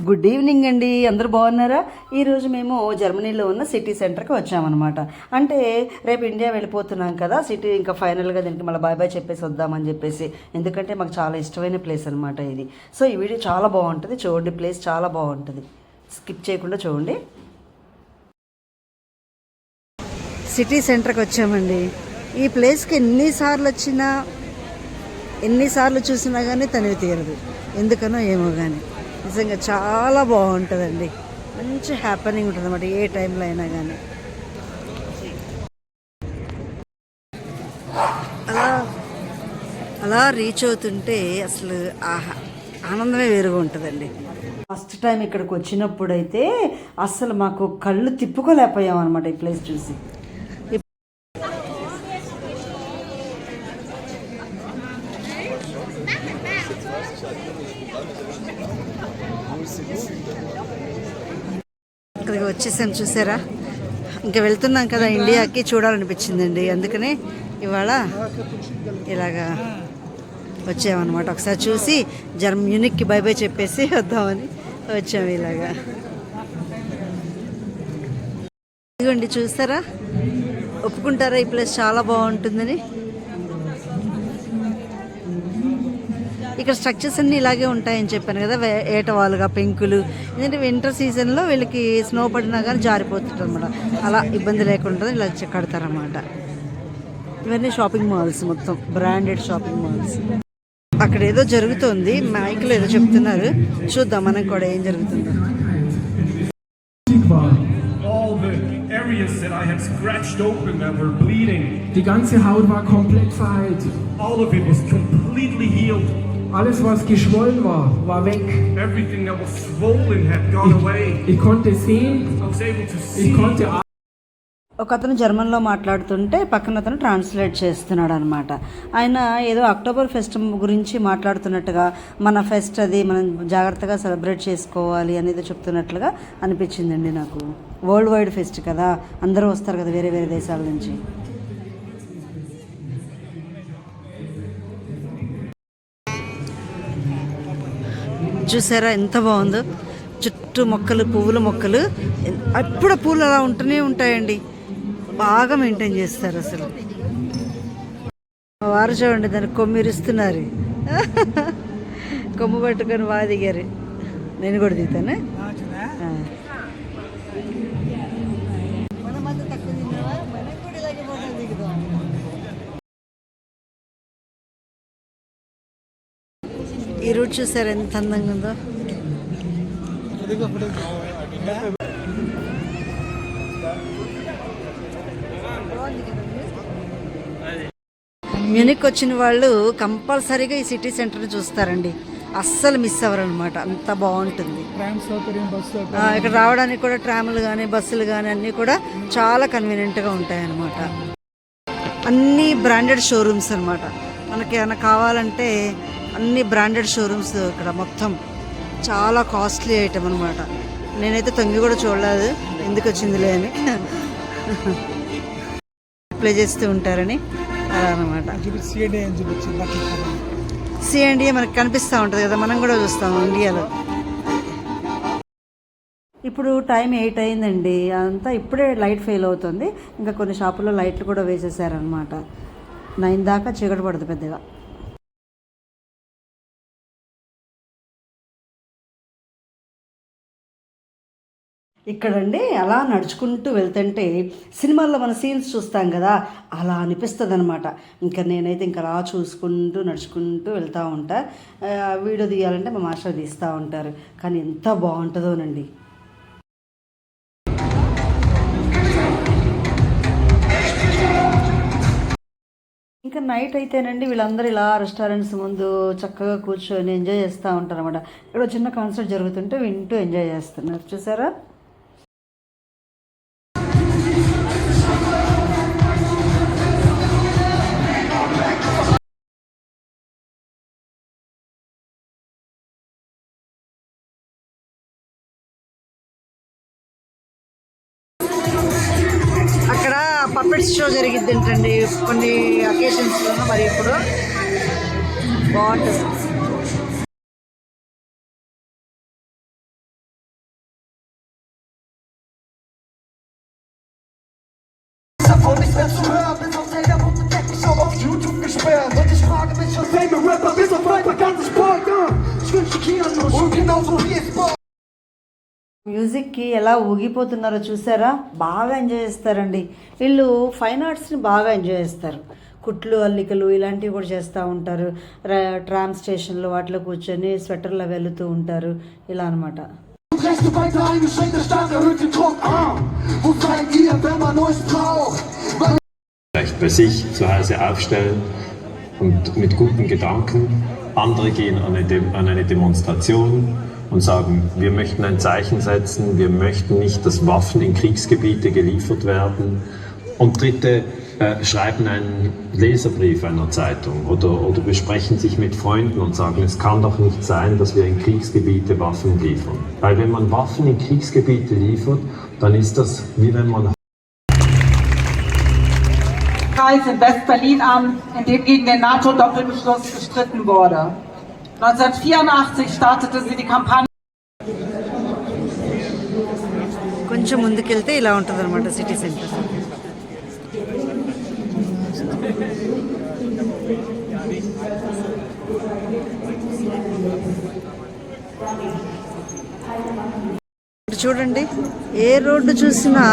Good evening అండి, అందరూ బాగున్నారా? ఈరోజు మేము జర్మనీలో ఉన్న సిటీ సెంటర్కి వచ్చామన్నమాట. అంటే రేపు ఇండియా వెళ్ళిపోతున్నాం కదా, సిటీ ఇంకా ఫైనల్గా దీనికి మళ్ళీ బాయ్ బాయ్ చెప్పేసి వద్దామని చెప్పేసి. ఎందుకంటే మాకు చాలా ఇష్టమైన ప్లేస్ అనమాట ఇది. సో ఈ వీడియో చాలా బాగుంటుంది, చూడండి. ప్లేస్ చాలా బాగుంటుంది, స్కిప్ చేయకుండా చూడండి. సిటీ సెంటర్కి వచ్చామండి. ఈ ప్లేస్కి ఎన్నిసార్లు చూసినా కానీ తనివి తీరదు, ఎందుకనో ఏమో కానీ. నిజంగా చాలా బాగుంటుందండి, మంచి హ్యాపెనింగ్ ఉంటుంది అన్నమాట ఏ టైంలో అయినా కానీ. అలా అలా రీచ్ అవుతుంటే అసలు ఆనందమే వేరుగా ఉంటుందండి. ఫస్ట్ టైం ఇక్కడికి వచ్చినప్పుడైతే అసలు మాకు కళ్ళు తిప్పుకోలేకపోయాం అనమాట ఈ ప్లేస్ చూసి. ఇక్కడికి వచ్చేసాం, చూసారా? ఇంకా వెళ్తున్నాం కదా ఇండియాకి, చూడాలనిపించిందండి. అందుకనే ఇవాళ ఇలాగా వచ్చామన్నమాట. ఒకసారి చూసి మ్యూనిక్కి బై బై చెప్పేసి వద్దామని వచ్చాము ఇలాగా. ఇదిగోండి, చూస్తారా? ఒప్పుకుంటారా ఈ ప్లేస్ చాలా బాగుంటుందని? ఇక్కడ స్ట్రక్చర్స్ అన్నీ ఇలాగే ఉంటాయని చెప్పాను కదా, ఏటవాలుగా పెంకులు. ఎందుకంటే వింటర్ సీజన్లో వీళ్ళకి స్నో పడినా కానీ జారిపోతుంటారు అనమాట. అలా ఇబ్బంది లేకుండా ఇలా కడతారన్నమాట. ఇవన్నీ షాపింగ్ మాల్స్, మొత్తం బ్రాండెడ్ షాపింగ్ మాల్స్. అక్కడ ఏదో జరుగుతుంది, మైక్లో ఏదో చెప్తున్నారు, చూద్దాం మనం కూడా ఏం జరుగుతుందో. Areas that I had scratched open that were bleeding. Die ganze Haut war komplett verheilt. All of it was completely healed. Alles, was geschwollen war weg. Everything that was swollen had gone away. Ich konnte sehen. I was able to see. Ich konnte. ఒక అతను జర్మన్లో మాట్లాడుతుంటే పక్కన అతను translate చేస్తున్నాడు అనమాట. ఆయన ఏదో October pest గురించి మాట్లాడుతున్నట్టుగా, మన ఫెస్ట్ అది మనం జాగ్రత్తగా సెలబ్రేట్ చేసుకోవాలి అనేది చెప్తున్నట్లుగా అనిపించిందండి నాకు. వరల్డ్ వైడ్ ఫెస్ట్ కదా, అందరూ వస్తారు కదా వేరే వేరే దేశాల నుంచి. చూసారా ఎంత బాగుందో? చుట్టూ మొక్కలు, పువ్వుల మొక్కలు. అప్పుడు పూలు అలా ఉంటూనే ఉంటాయండి, బాగా మెయింటైన్ చేస్తారు అసలు. వారు చూడండి, దానికి కొమ్మిరుస్తున్నారు, కొమ్ము పట్టుకొని బాగా దిగారు. నేను కూడా దిగుతాను. ఈ రూట్ చూసారు ఎంత అందంగా ఉందో. మ్యూనిక్ వచ్చిన వాళ్ళు కంపల్సరీగా ఈ సిటీ సెంటర్ని చూస్తారండి, అస్సలు మిస్ అవ్వరు అనమాట. అంత బాగుంటుంది. ఇక్కడ రావడానికి కూడా ట్రాములు కానీ బస్సులు కానీ అన్నీ కూడా చాలా కన్వీనియంట్గా ఉంటాయి అన్నమాట. అన్నీ బ్రాండెడ్ షోరూమ్స్ అనమాట. మనకి ఏమైనా కావాలంటే అన్ని బ్రాండెడ్ షోరూమ్స్ ఇక్కడ మొత్తం. చాలా కాస్ట్లీ ఐటమ్ అనమాట. నేనైతే తొంగి కూడా చూడలేదు, ఎందుకు వచ్చిందిలే అని ప్లే చేస్తూ ఉంటారని అలా అనమాట. సిఎండిఏ మనకు కనిపిస్తూ ఉంటుంది కదా, మనం కూడా చూస్తాము ఇండియాలో. ఇప్పుడు టైం 8 అయిందండి, అంతా ఇప్పుడే లైట్ ఫెయిల్ అవుతుంది. ఇంకా కొన్ని షాపుల్లో లైట్లు కూడా వేసేసారనమాట. 9 దాకా చీకటి పడుతుంది పెద్దగా. ఇక్కడండి అలా నడుచుకుంటూ వెళ్తుంటే సినిమాల్లో మన సీన్స్ చూస్తాం కదా, అలా అనిపిస్తుంది అనమాట. ఇంకా నేనైతే ఇంకా అలా చూసుకుంటూ నడుచుకుంటూ వెళ్తూ ఉంటా. వీడియో తీయాలంటే మా మాస్టర్ తీస్తూ ఉంటారు, కానీ ఎంత బాగుంటుందోనండి. ఇంకా నైట్ అయితేనండి వీళ్ళందరూ ఇలా రెస్టారెంట్స్ ముందు చక్కగా కూర్చొని ఎంజాయ్ చేస్తూ ఉంటారు అనమాట. ఇక్కడ చిన్న కాన్సర్ట్ జరుగుతుంటే వింటూ ఎంజాయ్ చేస్తున్నారు, చూసారా? అక్కడ పప్పెట్స్ షో జరిగిద్ది ఏంటండి కొన్ని అకేషన్స్లో, మరి ఇప్పుడు బాగుంటుంది. davon nicht mehr zu hören. Bis auf Zelda und Technik-Shop auf YouTube gesperrt. Und ich frage mich schon, Favorite Rapper bis auf weiter ganz Sport, ja. Ich wünsche Keanu und genauso wie es Bock. మ్యూజిక్కి ఎలా ఊగిపోతున్నారో చూసారా, బాగా enjoy చేస్తారండి వీళ్ళు. Fine ఆర్ట్స్ని బాగా enjoy చేస్తారు. కుట్లు అల్లికలు ఇలాంటివి కూడా చేస్తూ ఉంటారు. ట్రామ్ స్టేషన్లో వాటిలో కూర్చొని స్వెటర్లో వెళుతూ ఉంటారు, ఇలా అనమాట. Rechte weiter eingeschränkter Stand erhöht den Druck. Wo seid ihr, wenn man euch braucht? Vielleicht bei sich zu Hause aufstellen und mit guten Gedanken. Andere gehen an eine Demonstration und sagen, wir möchten ein Zeichen setzen, wir möchten nicht, dass Waffen in Kriegsgebiete geliefert werden. Und Dritte schreiben einen Leserbrief einer Zeitung oder besprechen sich mit Freunden und sagen, es kann doch nicht sein, dass wir in Kriegsgebiete Waffen liefern. Weil wenn man Waffen in Kriegsgebiete liefert, dann ist das wie wenn man In West-Berlin an, in dem gegen den NATO-Doppelbeschluss gestritten wurde. 1984 startete sie die Kampagne. కొంచెం ముందుకెళ్తే ఇలా ఉంటుంది అనమాట city centre. చూడండి, ఏ road చూసినా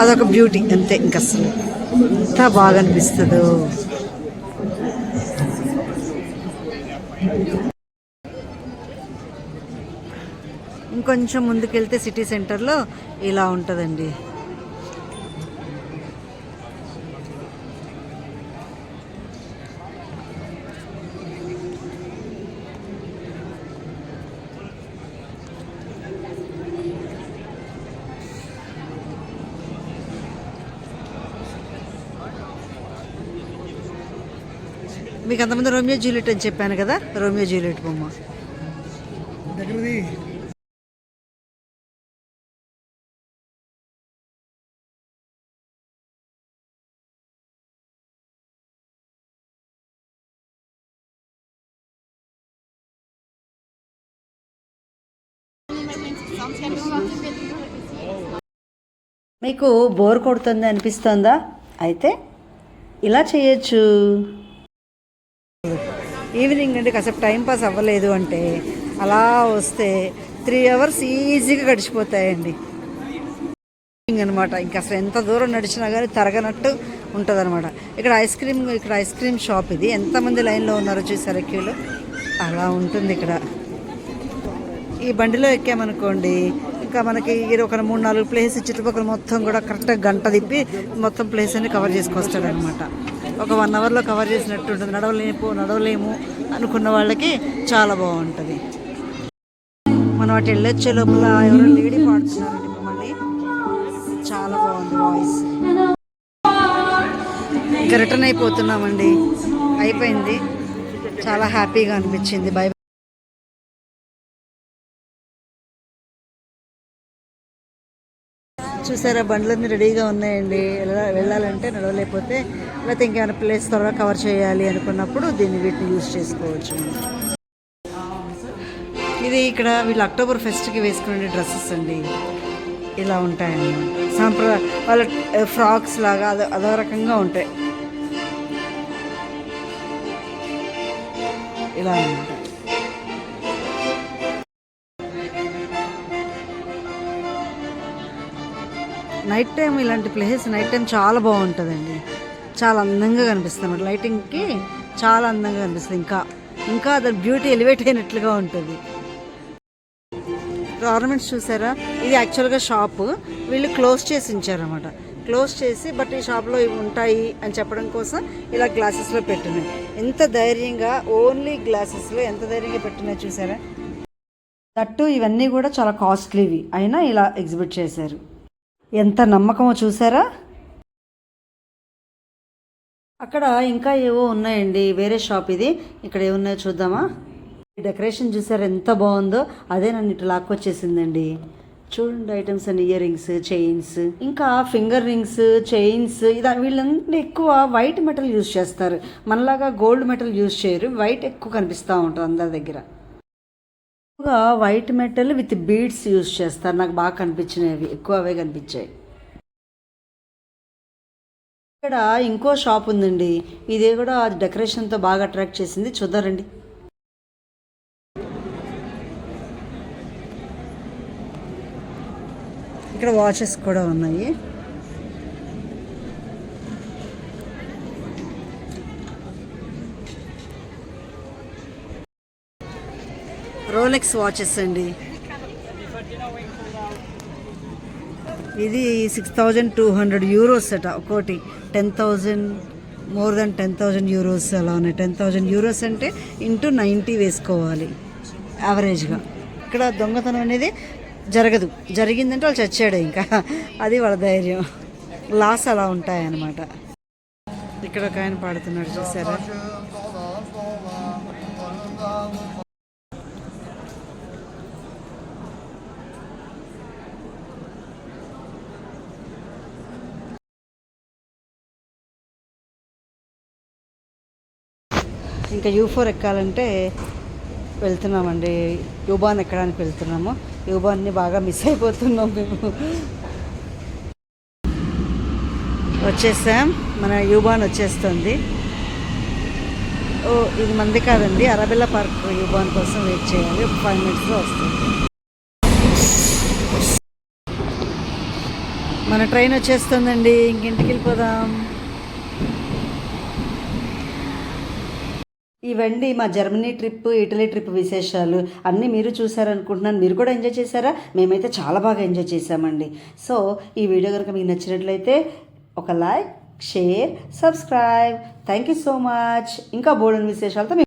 అదొక beauty అంతే. ఇంక అసలు ఎంత బాగా అనిపిస్తుందో. ఇంకొంచెం ముందుకెళ్తే సిటీ సెంటర్లో ఇలా ఉంటుందండి. మీకు అంతమంది రోమియో జూలియట్ అని చెప్పాను కదా, రోమియో జూలియట్ బొమ్మ. మీకు బోర్ కొడుతుంది అనిపిస్తుందా? అయితే ఇలా చేయొచ్చు. ఈవినింగ్ అంటే కాసేపు టైంపాస్ అవ్వలేదు అంటే అలా వస్తే 3 hours ఈజీగా గడిచిపోతాయండి అనమాట. ఇంకా అసలు ఎంత దూరం నడిచినా కానీ తరగనట్టు ఉంటుంది అనమాట. ఇక్కడ ఐస్ క్రీమ్ షాప్ ఇది. ఎంతమంది లైన్లో ఉన్నారో చూసారు క్యూలో, అలా ఉంటుంది ఇక్కడ. ఈ బండిలో ఎక్కామనుకోండి, ఇంకా మనకి ఒక 3-4 ప్లేస్ చుట్టుపక్కల మొత్తం కూడా కరెక్ట్గా గంట తిప్పి మొత్తం ప్లేస్ అన్ని కవర్ చేసుకొస్తాడు అనమాట. ఒక 1 hourలో కవర్ చేసినట్టు ఉంటుంది. నడవలేము అనుకున్న వాళ్ళకి చాలా బాగుంటుంది. మనం అటు వెళ్ళొచ్చే లోపల ఎవరో లేడీ పాడుతున్నారండి మమ్మల్ని. చాలా బాగుంది వాయిస్. ఇంకా రిటర్న్ అయిపోతున్నామండి, అయిపోయింది. చాలా హ్యాపీగా అనిపించింది. బై. చూసారా, బండ్లన్నీ రెడీగా ఉన్నాయండి. వెళ్ళాలంటే నడవలేకపోతే, లేకపోతే ఇంకేమైనా ప్లేస్ త్వరగా కవర్ చేయాలి అనుకున్నప్పుడు వీటిని యూజ్ చేసుకోవచ్చు. ఇది ఇక్కడ వీళ్ళు అక్టోబర్ ఫెస్ట్కి వేసుకునే డ్రెస్సెస్ అండి. ఇలా ఉంటాయన్నమాట. వాళ్ళ ఫ్రాక్స్ లాగా అదో రకంగా ఉంటాయి. ఇలా అన్నమాట. నైట్ టైం ఇలాంటి ప్లేసెస్ నైట్ టైం చాలా బాగుంటుందండి. చాలా అందంగా కనిపిస్తుంది అన్నమాట. లైటింగ్కి చాలా అందంగా కనిపిస్తుంది. ఇంకా దాని బ్యూటీ ఎలివేట్ అయినట్లుగా ఉంటుంది. ఆర్నమెంట్స్ చూసారా, ఇది యాక్చువల్గా షాపు. వీళ్ళు క్లోజ్ చేసి ఉంచారన్నమాట. క్లోజ్ చేసి బట్ ఈ షాప్లో ఇవి ఉంటాయి అని చెప్పడం కోసం ఇలా గ్లాసెస్లో పెట్టినాయి. ఎంత ధైర్యంగా, ఓన్లీ గ్లాసెస్లో ఎంత ధైర్యంగా పెట్టినాయి చూసారా. దట్టు ఇవన్నీ కూడా చాలా కాస్ట్లీవి అయినా ఇలా ఎగ్జిబిట్ చేశారు. ఎంత నమ్మకమో చూసారా. అక్కడ ఇంకా ఏవో ఉన్నాయండి, వేరే షాప్ ఇది. ఇక్కడ ఏమున్నాయో చూద్దామా. డెకరేషన్ చూసారా ఎంత బాగుందో. అదే నన్ను ఇటు లాక్కొచ్చేసిందండి. చూడండి, items and ear rings, chains, ఇంకా ఫింగర్ రింగ్స్, చైన్స్. వీళ్ళంతా ఎక్కువ వైట్ మెటల్ యూజ్ చేస్తారు. మనలాగా గోల్డ్ మెటల్ యూజ్ చేయరు. వైట్ ఎక్కువ కనిపిస్తూ ఉంటుంది అందరి దగ్గర. ఎక్కువగా white metal with beads use చేస్తారు. నాకు బాగా కనిపించినవి ఎక్కువ అవే కనిపించాయి. ఇక్కడ ఇంకో షాప్ ఉందండి. ఇది కూడా డెకరేషన్తో బాగా అట్రాక్ట్ చేసింది. చూద్దారండి. ఇక్కడ వాచెస్ కూడా ఉన్నాయి. రోలెక్స్ వాచెస్ అండి. ఇది 6,200 యూరోస్ అట ఒక్కోటి. 10,000 మోర్ దెన్ 10,000 యూరోస్ అలా ఉన్నాయి. 10,000 యూరోస్ అంటే ఇంటూ 90 వేసుకోవాలి యావరేజ్గా. ఇక్కడ దొంగతనం అనేది జరగదు. జరిగిందంటే వాళ్ళు చచ్చాడు ఇంకా. అది వాళ్ళ ధైర్యం. లాస్ అలా ఉంటాయన్నమాట. ఇక్కడ ఒక ఆయన పాడుతున్నాడు చూసారా. ఇంకా U4 ఎక్కాలంటే వెళ్తున్నామండి. యూబాన్ ఎక్కడానికి వెళ్తున్నాము. యూబాన్ని బాగా మిస్ అయిపోతున్నాం మేము. వచ్చేసాం. మన యూబాన్ వచ్చేస్తుంది. ఓ ఇది మంది కాదండి. అరబెల్లా పార్క్ యూబాన్ కోసం వెయిట్ చేయాలి. ఒక 5 minutesలో వస్తుంది. మన ట్రైన్ వచ్చేస్తుందండి. ఇంకింటికి వెళ్ళిపోదాం. ఇవండి మా జర్మనీ ట్రిప్, ఇటలీ ట్రిప్ విశేషాలు అన్నీ మీరు చూసారనుకుంటున్నాను. మీరు కూడా ఎంజాయ్ చేశారా? మేమైతే చాలా బాగా ఎంజాయ్ చేశామండి. సో ఈ వీడియో కనుక మీకు నచ్చినట్లయితే ఒక like, share, subscribe. Thank you so much. ఇంకా బోల్డెన్ విశేషాలతో